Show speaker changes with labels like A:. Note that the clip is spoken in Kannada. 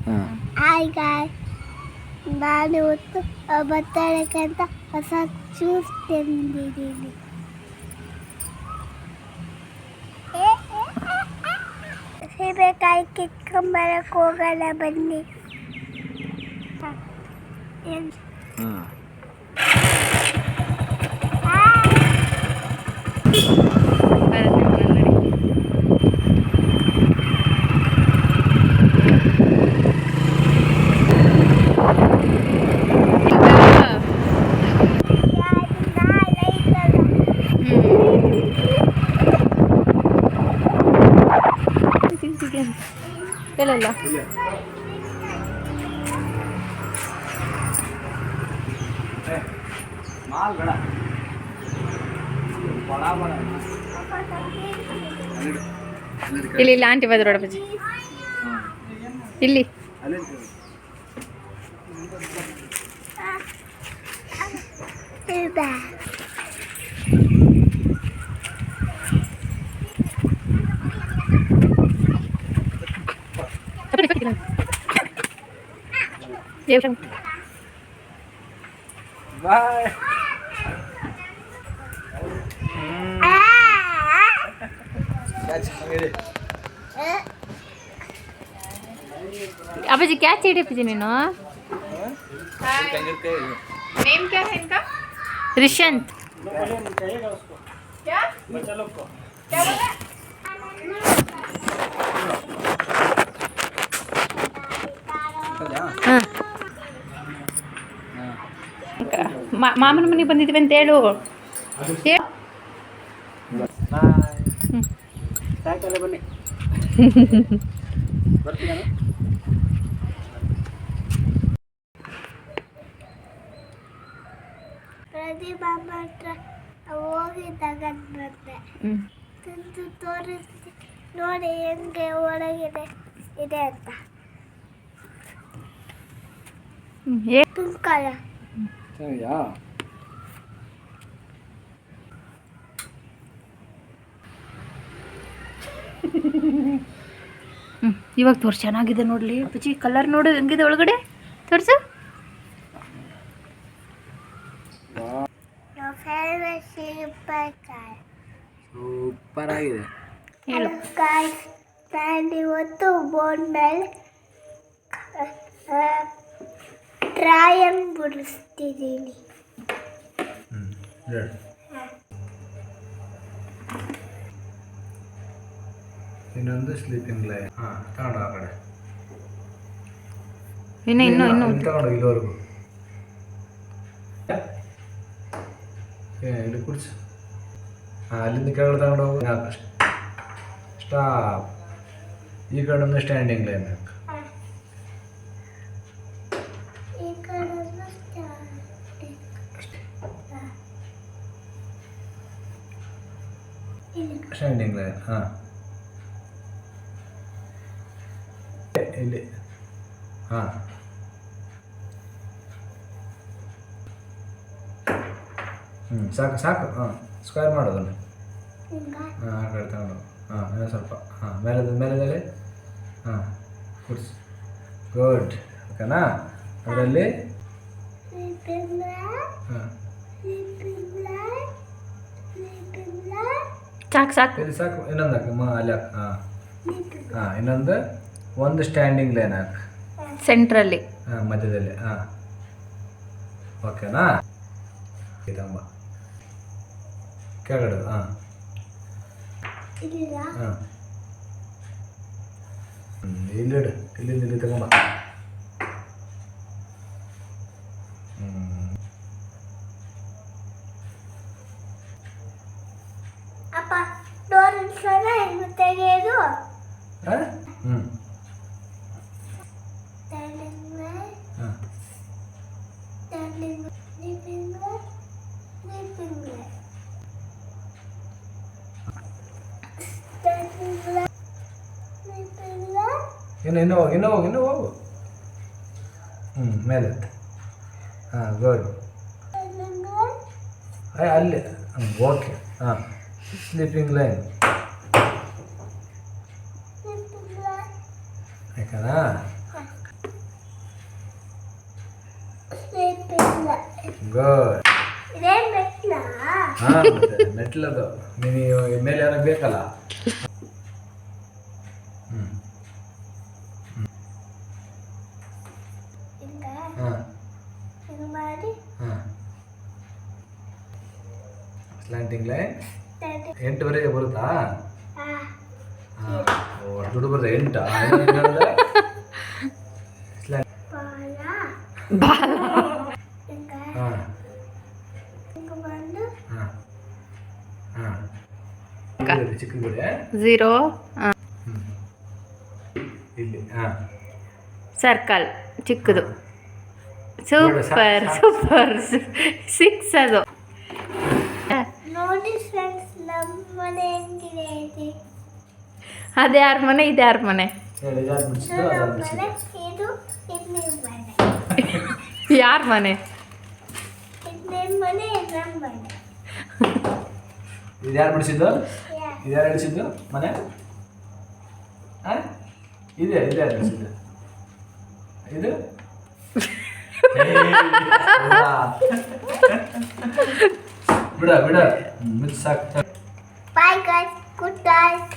A: ಹಾಯ್ ಗಾಯ್, ನಾನು ಇವತ್ತು ಬತ್ತಳಕ್ಕಂತ ಹೊಸ ಶೂಸ್ ತಂದಿದ್ದೀನಿ. ಸೀಬೆಕಾಯಿ ಕಿತ್ಕೊಂಬರಕ್ಕೆ ಹೋಗೋಣ ಬನ್ನಿ.
B: ಎಲ್ಲಲ್ಲ ಇಲ್ಲಿ ಇಲ್ಲ ಆಂಟಿ ಬಂದ್ರು ನೋಡಪ್ಪಾಜಿ ಇಲ್ಲಿ
C: ಬಾಯ್.
B: अब्बाजी क्या चाहिए अब्बाजी नीनु
D: नेम क्या है इनका?
B: ऋषंत
D: क्या
C: बच्चा लोग को
D: क्या बोला?
B: ಹಾಂ ಮಾಮನ ಮನೆಗೆ ಬಂದಿದ್ದೀವಿ ಅಂತ ಹೇಳು
C: ಸಾಯಂಕಾಲ ಬನ್ನಿ ಬರ್ತೀನಿ ನಾನು.
A: ಪ್ರತಿಭಾಮ ಹತ್ರ ಹೋಗಿ ತಗೊಂಡು ಬಂದೆ. ತಂದು ತೋರಿಸಿ ನೋಡಿ ಹೆಂಗೆ ಒಳಗಿದೆ ಇದೆ ಅಂತ. Pink colour.
C: ಸರಿಯಾ?
B: ಇವಾಗ ತೋರ್ಸು ಚೆನ್ನಾಗಿದೆ ನೋಡಲಿ ಅಪ್ಪಾಜಿ ಕಲರ್ ನೋಡು ಹೆಂಗಿದೆ ಒಳಗಡೆ ತೋರಿಸು
C: ಸೂಪರ್ ಆಗಿದೆ.
B: ಹೇಳು
A: ನಾನು ಇವತ್ತು ಬೋರ್ಡ್ ಮೇಲೆ ಡ್ರಾಯಿಂಗ್ ಬಿಡಿಸ್ತಿದ್ದೀನಿ.
C: ಇನ್ನೊಂದು ಸ್ಲೀಪಿಂಗ್ ಲೈನ್. ಹಾಂ ತಗೊಂಡು ಆ ಕಡೆ
B: ಇನ್ನು
C: ತಗೊಂಡು ಇಲ್ಲಿವರೆಗೂ ಇಲ್ಲಿ ಕುಡಿಸು. ಹಾಂ ಅಲ್ಲಿಂದ ಕೆಳಗಡೆ ತಗೊಂಡು ಹೋಗು. ಯಾಕೆ ಸ್ಟಾಪ್. ಈ ಕಡೆ ಒಂದು ಸ್ಟ್ಯಾಂಡಿಂಗ್ ಲೈನ್ ಹಾಕು. Standing line. ಹಾಂ ಇಲ್ಲಿ. ಹಾಂ ಸಾಕು ಸಾಕು. ಹಾಂ ಸ್ಕ್ವೇರ್ ಮಾಡೋದನ್ನು. ಹಾಂ ಆ ಕಡೆ ತಗೊಂಡು. ಹಾಂ ಇನ್ನೂ ಸ್ವಲ್ಪ. ಹಾಂ ಮೇಲೆದಲ್ಲಿ. ಹಾಂ ಕುಡ್ಸು. ಗುಡ್. ಓಕೆನಾ? ಅದರಲ್ಲಿ ಹಾಂ
B: ಸಾಕು
C: ಇದು ಸಾಕು. ಇನ್ನೊಂದು ಹಾಕು. ಅಲ್ಲಿ ಹಾಕು. ಹಾಂ ಹಾಂ ಇನ್ನೊಂದು ಒಂದು ಸ್ಟ್ಯಾಂಡಿಂಗ್ ಲೈನ್ ಹಾಕು
B: ಸೆಂಟ್ರಲ್ಲಿ.
C: ಹಾಂ ಮಧ್ಯದಲ್ಲಿ. ಹಾಂ ಓಕೆನಾ? ಇದಮ್ಮ ಕೆಳಗಡೆ. ಹಾಂ ಹಾಂ ಇಲ್ಲಿಡು. ಇಲ್ಲಿಂದ ಇಲ್ಲಿ ತಗೊಂಬ.
A: ಅಪ್ಪ ಡೋರ್ ಹೆಂಗೆ ತೆಗೆಯೋದು?
C: ಹಾಂ ಹ್ಞೂ ಹಾಂ ಇನ್ನೂ ಹೋಗು. ಮೇಲೆ. ಹಾಂ ಗುಡ್. ಅಲ್ಲಿ ಓಕೆ. ಹಾಂ ಸ್ಲೀಪಿಂಗ್ ಲೈನ್. ಯಾಕನಾ?
A: ಅಲ್ಲ
C: ಗುಡ್.
A: ಇದೇ ಮೆಟ್ಲ
C: ಹಾಂ ಮತ್ತೆ ಮೆಟ್ಲದು ನೀವು ಮೇಲೆ ಯಾರು ಬೇಕಲ್ಲ. ಹ್ಞೂ
A: ಹಿಂಗ
C: ಹಾಂ
A: ಹಿಂಗ ಮಾಡಿ
C: ಹಾಂ ಸ್ಲ್ಯಾಂಟಿಂಗ್ ಲೈನ್
A: ತಡಿ.
C: 8ವರೆಗೆ ಬರುತ್ತಾ?
A: ಆ,
C: ಹಾಂ ಅಷ್ಟು ದುಡ್ಡು ಬರುತ್ತೆ 8.
A: ಬಾಲ ಹಿಂಗ
C: ಹಾಂ
A: ಹಿಂಗ ಬಂದು
C: ಹಾಂ ಹಾಂ ಚಿಕ್ಕ ಗುಡಿ
B: 0
C: ಇಲ್ಲಿ ಹಾಂ
B: ಸರ್ಕಲ್ ಚಿಕ್ಕದು.
C: ನೋಡು,
B: ಸೂಪರ್
C: ಸಾಕು.
B: ಸೂಪರ್ 6 ಅದು.
A: ನೋಡಿ ಫ್ರೆಂಡ್ಸ್ ನಮ್ಮ ಮನೆ ಹೆಂಗಿದೆ ಇದೆ.
B: ಅದು ಯಾರ ಮನೆ ಇದು ಯಾರ ಮನೆ?
C: ಹೇಳಿ ಯಾರು ಬಿಡಿಸಿದ್ದು
A: ಇದು
C: ಅದು
A: ನಮ್ಮ
C: ಬಿಡಿಸಿದ್ದು.
A: ಮನೆ, ಇದು ನಿಮ್ಮ ಮನೆ,
B: ಯಾರ ಮನೆ?
A: ಇದು ನಿಮ್ಮ ಮನೆ, ಇದು ನಮ್ಮ ಮನೆ.
C: ಇದು ಯಾರು ಬಿಡಿಸಿದ್ದು?
A: ಯಾ,
C: ಇದು ಯಾರು ಬಿಡಿಸಿದ್ದು ಮನೆ? ಹಾಂ ಇದೆ ಇದೆ ಯಾರು ಬಿಡಿಸಿದ್ದು? ಇದು ಬಿಡ ಬಿಡ ಮಿಕ್ಸ್ ಸಾಕು.
A: bye guys, good night.